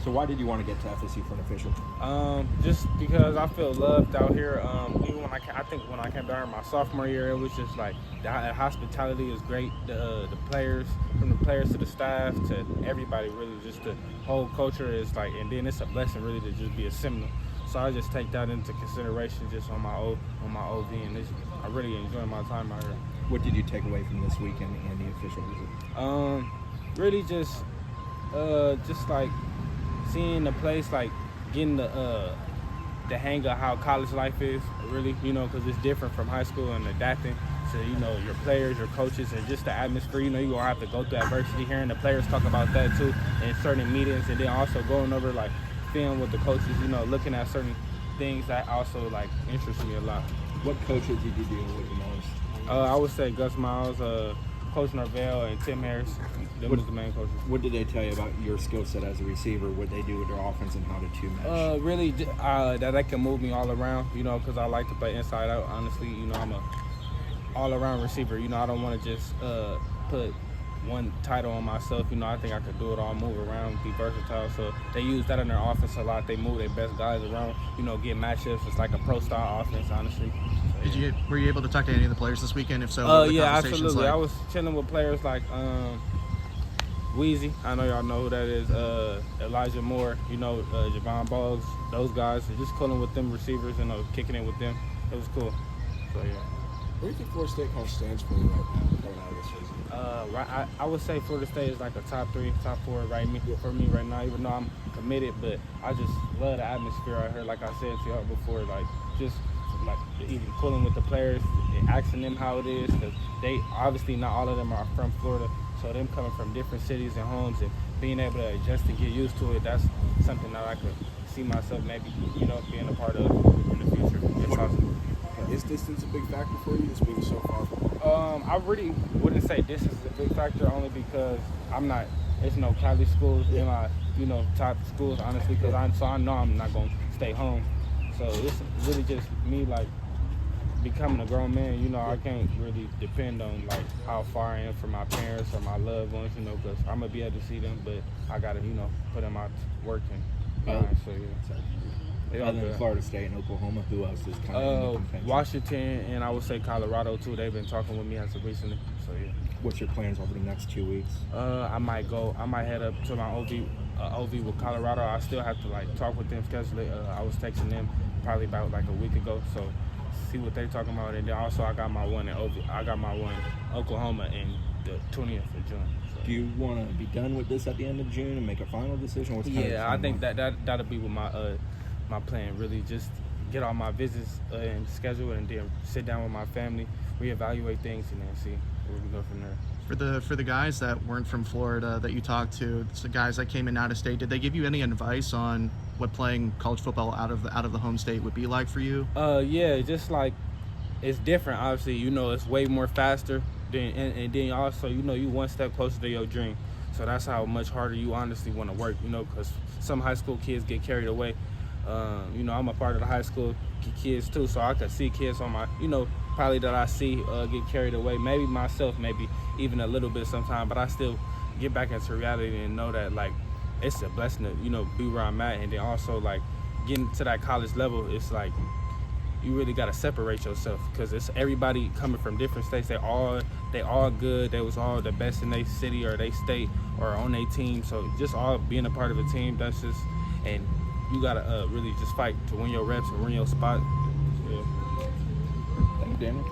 So why did you want to get to FSU for an official? Just because I feel loved out here. Even when I think when I came down here my sophomore year, it was just like the hospitality is great. The players, from the players to the staff to everybody, really just the whole culture is like. And then it's a blessing really to just be a Seminole. So I just take that into consideration just on my OV, and I really enjoy my time out here. What did you take away from this weekend and the official visit? Really just like seeing the place, like getting the hang of how college life is, really, because it's different from high school, and adapting to, your players, your coaches, and just the atmosphere. You're going to have to go through adversity, hearing the players talk about that too in certain meetings, and then also going over like film with the coaches, looking at certain things that also like interest me a lot. What coaches did you deal with the most? I would say Gus Miles, Coach Norvell, and Tim Harris. Them was the main coaches. What did they tell you about your skill set as a receiver, what they do with their offense, and how the two mesh? Really, that they can move me all around, because I like to play inside out. Honestly, I'm a all-around receiver. I don't want to just put one title on myself. I think I could do it all, move around, be versatile. So they use that in their offense a lot. They move their best guys around, get matchups. It's like a pro-style offense, honestly. Were you able to talk to any of the players this weekend? If so, what were the yeah, conversations absolutely. like? I was chilling with players like Weezy. I know y'all know who that is. Elijah Moore, Javon Boggs, those guys. And just chilling with them receivers and kicking it with them. It was cool. So, yeah. Where do you think Florida State kind of stands for you right now coming out of this season? I would say Florida State is like a top 3, top 4 for me right now, even though I'm committed. But I just love the atmosphere out here. Like I said to y'all before, like just like even pulling with the players and asking them how it is, because they obviously not all of them are from Florida. So them coming from different cities and homes and being able to adjust and get used to it, that's something that I could see myself maybe, being a part of in the future. If possible. Is distance a big factor for you, just being so far? I really wouldn't say distance is a big factor, only because there's no Cali schools in my, top schools, honestly, because I know I'm not going to stay home. So it's really just me, like, becoming a grown man. I can't really depend on, like, how far I am from my parents or my loved ones, because I'm going to be able to see them, but I got to, put in my work and grind, so, yeah. Other than Florida State and Oklahoma, who else is kind of in the contention? Washington, and I would say Colorado, too. They've been talking with me as of recently, so, yeah. What's your plans over the next 2 weeks? I might head up to my OV with Colorado. I still have to like talk with them, schedule it. I was texting them probably about like a week ago, so see what they're talking about. And then also I got my one in Oklahoma in the 20th of June. So. Do you want to be done with this at the end of June and make a final decision? I think that'll be with my plan. Really, just get all my visits and schedule it, and then sit down with my family, reevaluate things, and then see where we go from there. For the guys that weren't from Florida that you talked to, the guys that came in out of state, did they give you any advice on what playing college football out of the home state would be like for you? Yeah, just like it's different. Obviously, it's way more faster. And then also, you one step closer to your dream. So that's how much harder you honestly want to work. Because some high school kids get carried away. I'm a part of the high school kids too, so I could see kids on my, probably that I see get carried away. Maybe myself, maybe even a little bit sometimes, but I still get back into reality and know that like it's a blessing to, be where I'm at. And then also like getting to that college level, it's like you really got to separate yourself, because it's everybody coming from different states. They all good. They was all the best in their city or their state or on their team. So just all being a part of a team, that's just, and you gotta really just fight to win your reps and win your spot. Yeah. Thank you, Daniel.